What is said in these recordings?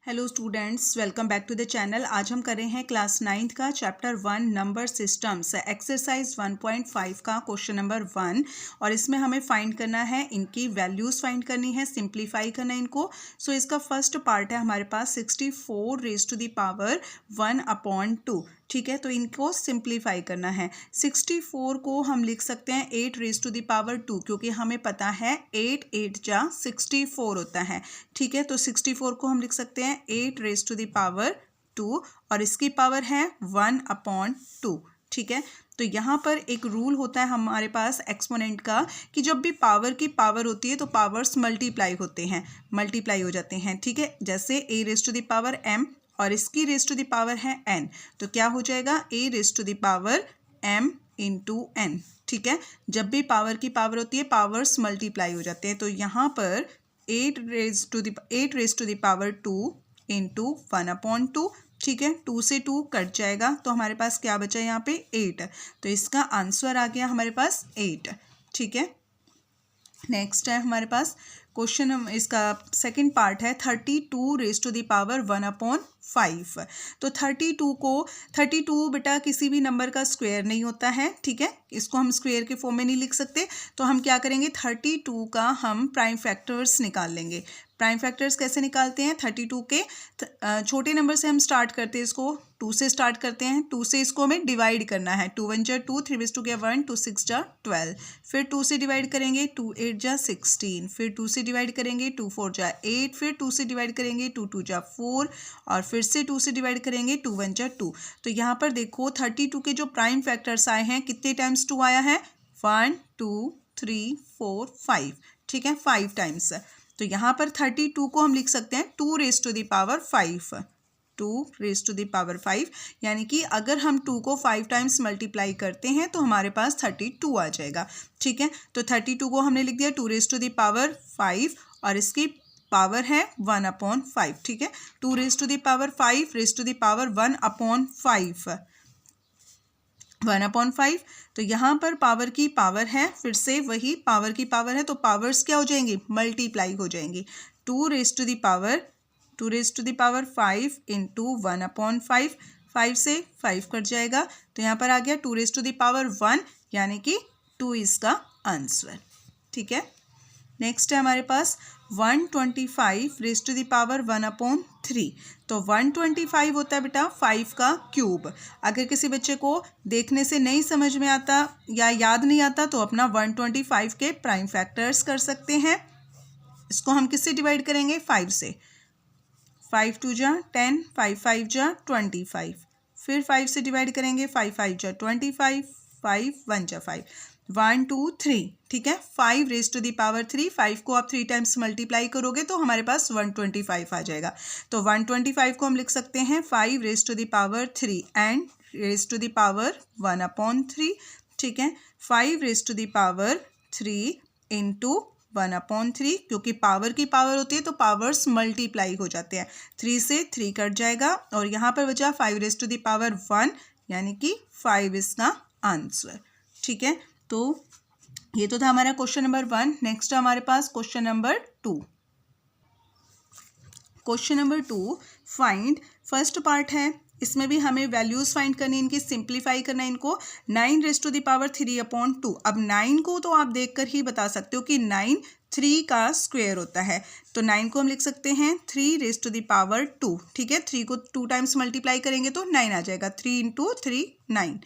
Hello students, welcome back to the channel. आज हम कर रहे हैं क्लास 9th का चैप्टर 1 नंबर सिस्टम्स एक्सरसाइज 1.5 का क्वेश्चन नंबर 1। और इसमें हमें फाइंड करना है, इनकी वैल्यूज़ फाइंड करनी है, सिंप्लीफाई करना है इनको। सो इसका फर्स्ट पार्ट है हमारे पास 64 रेज़ टू द पावर 1/2। ठीक है, तो इनको सिंप्लीफाई करना है। 64 को हम लिख सकते हैं 8 रेज़ टू द पावर 2, क्योंकि हमें पता है 8 8 जा 64 होता है। ठीक है, तो 64 को हम लिख सकते हैं 8 रेज़ टू द पावर 2 और इसकी पावर है 1/2। ठीक है, तो यहाँ पर एक रूल होता है हमारे पास एक्सपोनेंट का कि जब भी पावर की पावर होती है तो पावर्स मल्टीप्लाई होते हैं, मल्टीप्लाई हो जाते हैं। ठीक है, जैसे a raise to the power m और इसकी रेज़ टू द पावर है n, तो क्या हो जाएगा a raise to the power m into n। ठीक है, जब भी पावर की पावर होती है पावर्स मल्टीप्लाई हो जाते हैं। तो यहाँ पर 8 raise to the power 2 into 1/2। ठीक है, 2 से 2 कट जाएगा तो हमारे पास क्या बचा यहाँ पे 8। तो इसका आंसर आ गया हमारे पास 8। ठीक है, नेक्स्ट है हमारे पास क्वेश्चन, इसका सेकंड पार्ट है 32 रेज़ टू द पावर 1/5। तो 32 बेटा किसी भी नंबर का स्क्वायर नहीं होता है। ठीक है, इसको हम स्क्वायर के फॉर्म में नहीं लिख सकते, तो हम क्या करेंगे 32 का हम प्राइम फैक्टर्स निकाल लेंगे। प्राइम फैक्टर्स कैसे निकालते हैं, 32 के छोटे नंबर से हम स्टार्ट करते हैं, इसको 2 से स्टार्ट करते हैं। 2 से इसको हमें डिवाइड करना है। 2 1 जा 2, 3 रेज़ टू 1, 2 6 जा 12। फिर 2 से डिवाइड करेंगे, 2 8 जा 16। फिर 2 से डिवाइड करेंगे, 2 4 जा 8। फिर 2 से डिवाइड करेंगे, 2 2 जा 4 और फिर से 2 से डिवाइड करेंगे, 2 1 जा 2। तो यहाँ पर देखो 32 के जो प्राइम फैक्टर्स आए हैं, कितने टाइम्स 2 आया है, 1 2 3 4 5। ठीक है, 5 टाइम्स। तो यहाँ पर 32 को हम लिख सकते हैं 2 raise to the power 5। 2 raise to the power 5, यानी कि अगर हम 2 को 5 टाइम्स मल्टीप्लाई करते हैं तो हमारे पास 32 आ जाएगा। ठीक है, तो 32 को हमने लिख दिया 2 रेज़ टू द पावर 5 और इसकी पावर है 1/5। ठीक है, 2 raise to the power 5 raise to the power 1/5, 1/5। तो यहाँ पर पावर की पावर है, फिर से वही पावर की पावर है, तो पावर्स क्या हो जाएंगी, मल्टीप्लाई हो जाएंगी। 2 raise to the power 5 into 1/5, 5 से 5 कट जाएगा तो यहाँ पर आ गया 2 रेज़ टू द पावर 1, यानी कि 2 इसका आंसर। ठीक है, नेक्स्ट है हमारे पास 125 रेज़ टू द पावर 1/3। तो 125 होता है बेटा 5 का क्यूब। अगर किसी बच्चे को देखने से नहीं समझ में आता या याद नहीं आता तो अपना 125 के प्राइम फैक्टर्स कर सकते हैं। इसको हम किससे डिवाइड करेंगे, 5 से। 5 2 जा 10, 5 5 जा 25। फिर 5 से डिवाइड करेंगे, 5 5 जा 25, 5 1 जा 5, 1 2 3। ठीक है, 5 रेज़ टू द पावर 3, 5 को आप 3 टाइम्स मल्टीप्लाई करोगे तो हमारे पास 125 आ जाएगा। तो 125 को हम लिख सकते हैं 5 raise to the power 3 and raise to the power 1/3। ठीक है, 5 raise to the power 3 into 1/3, क्योंकि पावर की पावर होती है तो पावर्स मल्टीप्लाई हो जाते हैं। 3 से 3 कट जाएगा और यहाँ पर बचा 5 रेज़ टू द पावर 1, यानी कि 5 इसका आंसर। ठीक है, तो ये तो था हमारा क्वेश्चन नंबर 1। नेक्स्ट हमारे पास question number 2। Question number 2 find, first part है, इसमें भी हमें वैल्यूज़ फाइंड करनी, इनकी सिंप्लीफाई करना है इनको। 9 रेज़ टू द पावर 3/2। अब 9 को तो आप देखकर ही बता सकते हो कि 9 3 का स्क्वायर होता है। तो 9 को हम लिख सकते हैं 3 रेज़ टू द पावर 2। ठीक है, 3 को 2 टाइम्स मल्टीप्लाई करेंगे तो 9 आ जाएगा। 3 into 3 9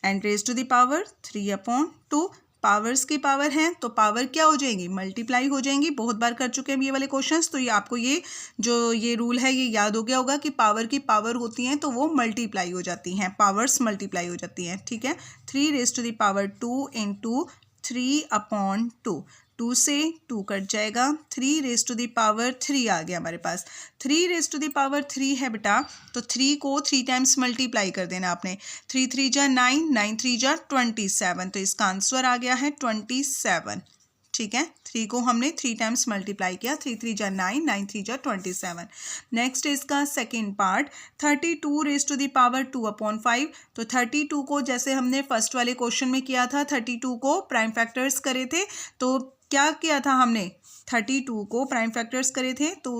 and raise to the power 3/2। Powers की पावर है तो पावर क्या हो जाएंगी, मल्टीप्लाई हो जाएंगी। बहुत बार कर चुके हैं ये वाले क्वेश्चंस, तो ये आपको ये रूल है ये याद हो गया होगा कि पावर की पावर होती हैं तो वो मल्टीप्लाई हो जाती हैं, पावर्स मल्टीप्लाई हो जाती हैं। ठीक है, 3 raise to the power 2 into 3/2, 2 से 2 कट जाएगा। 3 रेज़ टू द पावर 3 आ गया हमारे पास। 3 रेज़ टू द पावर 3 है बेटा, तो 3 को 3 टाइम्स मल्टीप्लाई कर देना आपने। 3 3 जा 9, 9 3 जा 27, तो इसका आंसर आ गया है 27। ठीक है, 3 को हमने 3 टाइम्स मल्टीप्लाई किया। 3 3 जा 9, 9 3 जा 27। नेक्स्ट इसका second part 32 raise to the power 2/5। तो 32 को जैसे हमने फर्स्ट वाले क्वेश्चन में किया था, 32 को प्राइम फैक्टर्स करे थे। तो क्या किया था हमने, 32 को प्राइम फैक्टर्स करे थे तो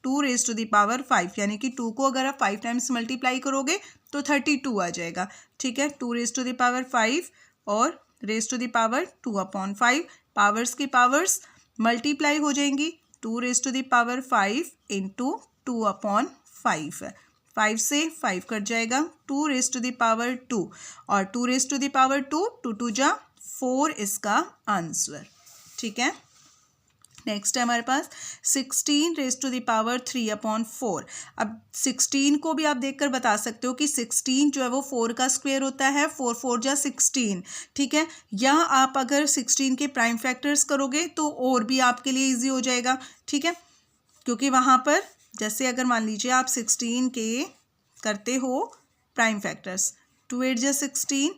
2 रेज टू द पावर 5, यानी कि 2 को अगर आप 5 टाइम्स मल्टीप्लाई करोगे तो 32 आ जाएगा। ठीक है, 2 रेज टू द पावर 5 और raise to the power 2/5, powers की पावर्स मल्टीप्लाई हो जाएंगी। 2 raise to the power 5 into 2/5, 5 से 5 कट जाएगा, 2 रेज टू द पावर 2 और 2 रेज टू द पावर 2, 2 2 जा 4 इसका आंसर। ठीक है, नेक्स्ट है हमारे पास 16 रेज टू द पावर 3/4। अब 16 को भी आप देखकर बता सकते हो कि 16 जो है वो 4 का स्क्वायर होता है, 4 4 जा 16। ठीक है, या आप अगर 16 के प्राइम फैक्टर्स करोगे तो और भी आपके लिए इजी हो जाएगा। ठीक है, क्योंकि वहाँ पर जैसे अगर मान लीजिए आप 16 के करते हो प्राइम फैक्टर्स, 2 8 जा 16,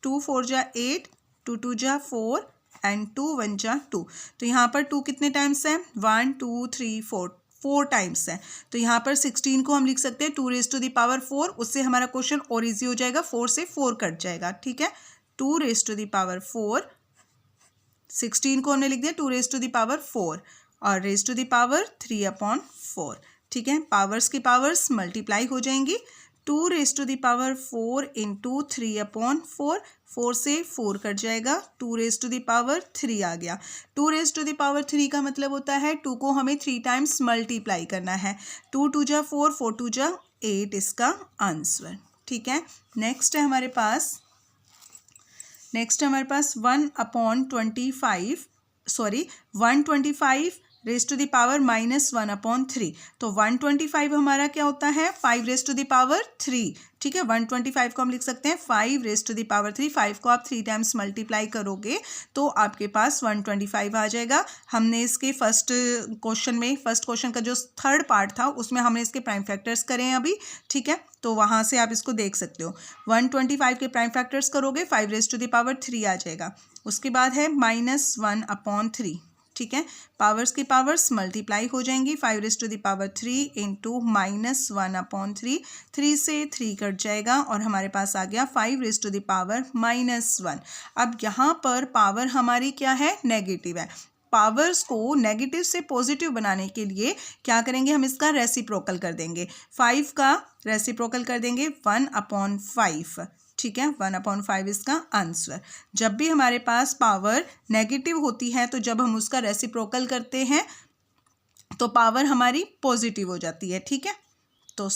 2 4 जा 8, 2 2 जा 4 एंड 2 1 जा 2। तो यहाँ पर 2 कितने टाइम्स है, 1 2 3 4, 4 टाइम्स है। तो यहाँ पर 16 को हम लिख सकते हैं 2 रेज टू द पावर 4, उससे हमारा क्वेश्चन और इजी हो जाएगा, 4 से 4 कट जाएगा। ठीक है, 2 रेज टू द पावर 4, 16 को हमने लिख दिया 2 रेज टू द पावर 4 और रेज टू द पावर 3/4। ठीक है, पावर्स की पावर्स मल्टीप्लाई हो जाएंगी, 2 raise to the power 4 into 3/4, 4 से 4 कट जाएगा, 2 रेज टू द पावर 3 आ गया। 2 रेज टू द पावर 3 का मतलब होता है 2 को हमें 3 टाइम्स मल्टीप्लाई करना है, 2 2 जा 4, 4 2 जा 8 इसका आंसर। ठीक है, नेक्स्ट है हमारे पास 125 रेज टू द पावर -1/3। तो 125 हमारा क्या होता है, 5 रेज टू द पावर 3। ठीक है, 125 को हम लिख सकते हैं 5 रेज टू द पावर 3। 5 को आप 3 टाइम्स मल्टीप्लाई करोगे तो आपके पास 125 आ जाएगा। हमने इसके फर्स्ट क्वेश्चन का जो थर्ड पार्ट था उसमें हमने इसके प्राइम फैक्टर्स करे हैं अभी। ठीक है, तो वहाँ से आप इसको देख सकते हो। 125 के प्राइम फैक्टर्स करोगे 5 रेज टू द पावर 3 आ जाएगा। उसके बाद है -1/3। ठीक है, पावर्स की पावर्स मल्टीप्लाई हो जाएंगी, 5 raise to the power 3 into -1/3, 3 से 3 कट जाएगा और हमारे पास आ गया 5 रेज टू द पावर -1। अब यहाँ पर पावर हमारी क्या है, नेगेटिव है। पावर्स को नेगेटिव से पॉजिटिव बनाने के लिए क्या करेंगे, हम इसका रेसिप्रोकल कर देंगे, 5 का रेसिप्रोकल कर देंगे 1/5। ठीक है, 1/5 इसका आंसर। जब भी हमारे पास पावर नेगेटिव होती है तो जब हम उसका रेसिप्रोकल करते हैं तो पावर हमारी पॉजिटिव हो जाती है। ठीक है, तो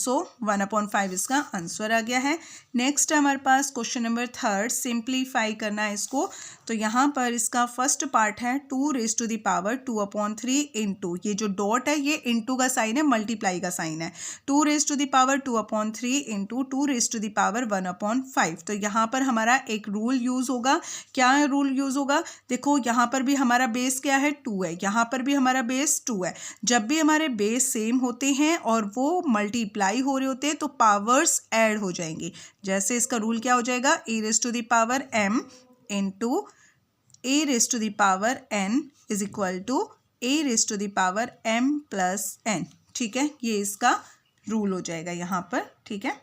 1/5 इसका आंसर आ गया है। नेक्स्ट हमारे पास क्वेश्चन नंबर 3, सिंप्लीफाई करना है इसको। तो यहाँ पर इसका फर्स्ट पार्ट है 2 raise to the power 2/3 into, ये जो डॉट है ये इंटू का साइन है, मल्टीप्लाई का साइन है, 2 raise to the power 2/3 into 2 raise to the power 1/5। तो यहाँ पर हमारा एक रूल यूज़ होगा। क्या रूल यूज़ होगा, देखो यहाँ पर भी हमारा बेस क्या है, 2 है, यहाँ पर भी हमारा बेस 2 है। जब भी हमारे बेस सेम होते हैं और वो मल्टीप्लाई हो रहे होते हैं तो पावर्स ऐड हो जाएंगी। जैसे इसका रूल क्या हो जाएगा, A raise to the power m into A raise to the power n is equal to A raise to the power m plus n। ठीक है, ये इसका रूल हो जाएगा यहाँ पर। ठीक है,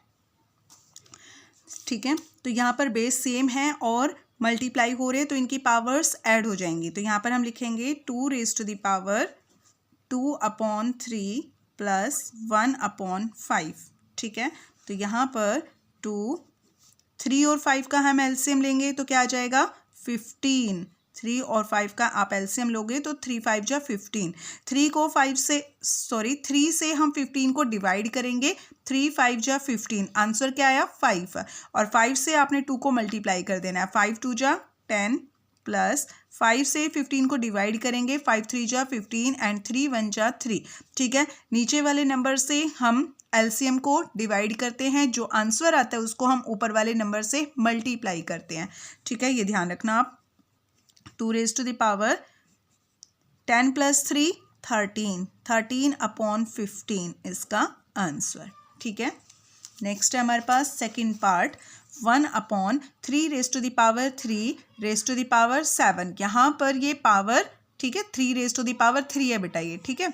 ठीक है, तो यहाँ पर बेस सेम है और मल्टीप्लाई हो रहे हैं तो इनकी पावर्स ऐड हो जाएंगी। तो यहाँ पर हम लिखेंगे 2 raise to the power 2/3 plus 1/5। ठीक है, तो यहाँ पर 2, 3 और 5 का हम एलसीएम लेंगे तो क्या आ जाएगा, 15। 3 और 5 का आप एलसीएम लोगे तो 3 5 जा 15। 3 से हम 15 को डिवाइड करेंगे, 3 5 जा 15, आंसर क्या आया 5। और 5 से आपने 2 को मल्टीप्लाई कर देना है, 5 2 जा 10 प्लस 5 से 15 को डिवाइड करेंगे, 5 3 जा 15 एंड 3 1 जा 3। ठीक है, नीचे वाले नंबर से हम एलसीएम को डिवाइड करते हैं, जो आंसर आता है उसको हम ऊपर वाले नंबर से मल्टीप्लाई करते हैं। ठीक है, ये ध्यान रखना आप। 2 raise to the power 10 plus 3 13, 13/15 इसका आंसर। ठीक है, नेक्स्ट है हमारे पास second part 1/3 raise to the power 3 raise to the power 7। यहाँ पर ये पावर, ठीक है, 3 रेज टू द पावर 3 है बेटा ये। ठीक है,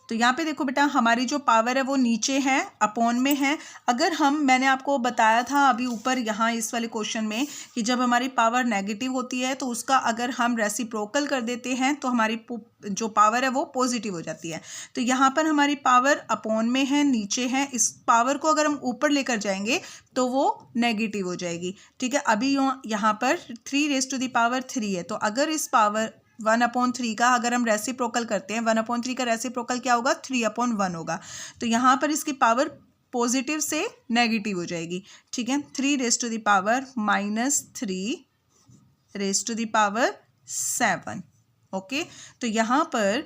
तो यहाँ पे देखो बेटा हमारी जो पावर है वो नीचे है, अपॉन में है। अगर मैंने आपको बताया था अभी ऊपर यहाँ इस वाले क्वेश्चन में कि जब हमारी पावर नेगेटिव होती है तो उसका अगर हम रेसिप्रोकल कर देते हैं तो हमारी जो पावर है वो पॉजिटिव हो जाती है। तो यहाँ पर हमारी पावर अपॉन में है, नीचे है। इस पावर को अगर हम ऊपर लेकर जाएंगे तो वो नेगेटिव हो जाएगी। ठीक है, अभी यहाँ पर 3⁻³ है। तो अगर इस पावर 1/3 का अगर हम रेसिप्रोकल करते हैं, 1/3 का रेसिप्रोकल क्या होगा, 3/1 होगा। तो यहाँ पर इसकी पावर पॉजिटिव से नेगेटिव हो जाएगी। ठीक है, 3⁻³ ओके। तो यहाँ पर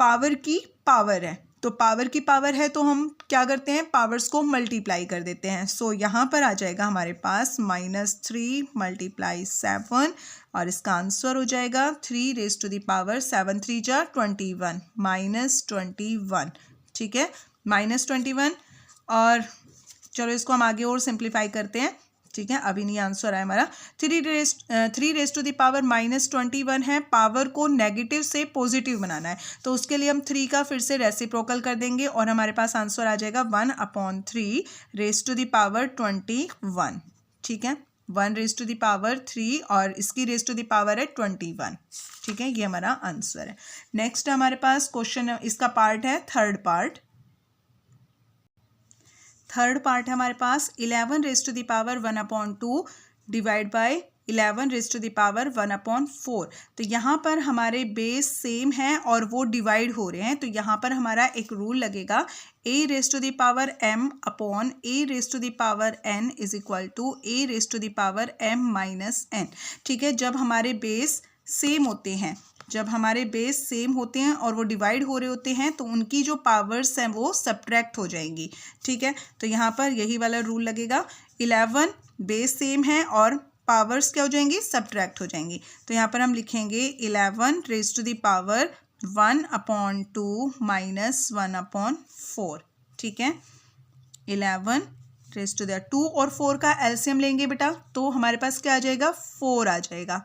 पावर की पावर है, तो पावर की पावर है तो हम क्या करते हैं, पावर्स को मल्टीप्लाई कर देते हैं। सो यहाँ पर आ जाएगा हमारे पास -3 × 7 और इसका आंसर हो जाएगा 3⁻7 3 जा 21 -21। ठीक है, -21। और चलो इसको हम आगे और सिंप्लीफाई करते हैं। ठीक है, अभी नहीं आंसर आया हमारा। 3⁻21 है, पावर को नेगेटिव से पॉजिटिव बनाना है तो उसके लिए हम 3 का फिर से रेसिप्रोकल कर देंगे और हमारे पास आंसर आ जाएगा 1/3⁻21। ठीक है, 1/3 और इसकी रेज़ टू द पावर है 21। ठीक है, ये हमारा आंसर है। नेक्स्ट हमारे पास क्वेश्चन, इसका पार्ट है थर्ड पार्ट है हमारे पास 11⁻1/2 डिवाइड बाय 11⁻1/4। तो यहाँ पर हमारे बेस सेम है और वो डिवाइड हो रहे हैं। तो यहाँ पर हमारा एक रूल लगेगा, a⁻m upon a⁻n is equal to a⁻m - n। ठीक है, जब हमारे बेस सेम होते हैं, और वो डिवाइड हो रहे होते हैं तो उनकी जो पावर्स हैं वो सब्ट्रैक्ट हो जाएंगी। ठीक है, तो यहाँ पर यही वाला रूल लगेगा। 11 बेस सेम है और पावर्स क्या हो जाएंगी, सब्ट्रैक्ट हो जाएंगी। तो यहाँ पर हम लिखेंगे 11⁻1/2 - 1/4। ठीक है, 11⁻2 और 4 का एलसीएम लेंगे बेटा तो हमारे पास क्या आ जाएगा, 4 आ जाएगा।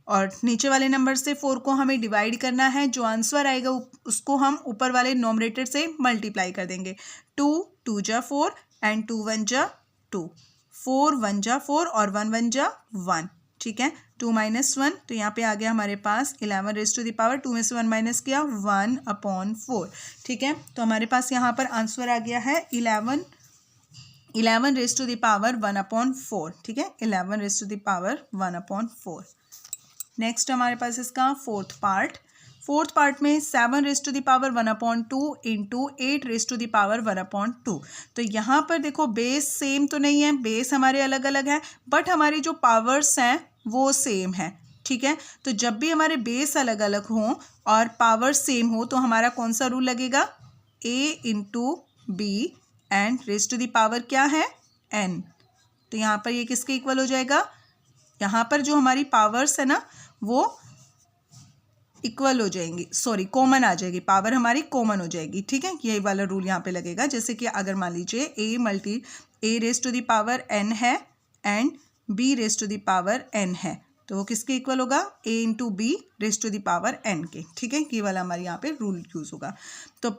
और नीचे वाले नंबर से 4 को हमें डिवाइड करना है। जो आंसर आएगा उसको हम ऊपर वाले नोमरेटर से मल्टीप्लाई कर देंगे। 2 2 जा 4 एंड 2 1 जा 2, 4 1 जा 4 और 1 1 जा 1। ठीक है, 2 - 1 तो यहाँ पे आ गया हमारे पास 11⁻2 में से 1 माइनस किया 1/4। ठीक है, तो हमारे पास यहाँ पर आंसर आ गया है 11⁻1/4। ठीक है, 11⁻1/4। नेक्स्ट हमारे पास इसका फोर्थ पार्ट में 7⁻1/2 इंटू 8⁻1/2। तो यहाँ पर देखो बेस सेम तो नहीं है, बेस हमारे अलग अलग है, बट हमारी जो पावर्स हैं वो सेम है। ठीक है, तो जब भी हमारे बेस अलग अलग हों और पावर सेम हो तो हमारा कौन सा रूल लगेगा, a into B and raise to the power क्या है, n। तो यहाँ पर ये किसके इक्वल हो जाएगा, यहाँ पर जो हमारी पावर्स है ना वो इक्वल हो जाएंगी, सॉरी कॉमन आ जाएगी, पावर हमारी कॉमन हो जाएगी। ठीक है, यही वाला रूल यहाँ पे लगेगा। जैसे कि अगर मान लीजिए a raise to the power n है and b raise to the power n है तो वो किसके इक्वल होगा, a into B raise to the power n के। ठीक है, ये वाला हमारे यहाँ पे रूल यूज़ होगा। तो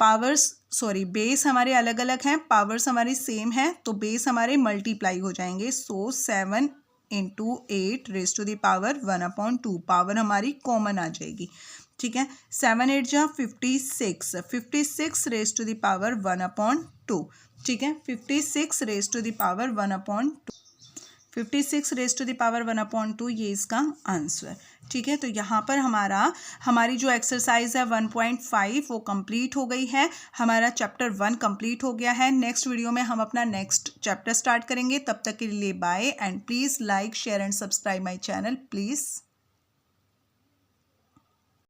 बेस हमारे अलग अलग हैं, पावर्स हमारी सेम हैं तो बेस हमारे मल्टीप्लाई हो जाएंगे। So 7 into 8 raise to the power 1/2, power हमारी कॉमन आ जाएगी। ठीक है, 7 8 जा 56 रेज़ टू द पावर 1/2। ठीक है, 56 raise to the power 1/2, 56 raise to the power 1/2 ये इसका आंसर। ठीक है, तो यहाँ पर हमारी जो एक्सरसाइज है 1.5 वो कंप्लीट हो गई है। हमारा चैप्टर 1 कंप्लीट हो गया है। नेक्स्ट वीडियो में हम अपना नेक्स्ट चैप्टर स्टार्ट करेंगे। तब तक के लिए bye and please like share and subscribe my channel please.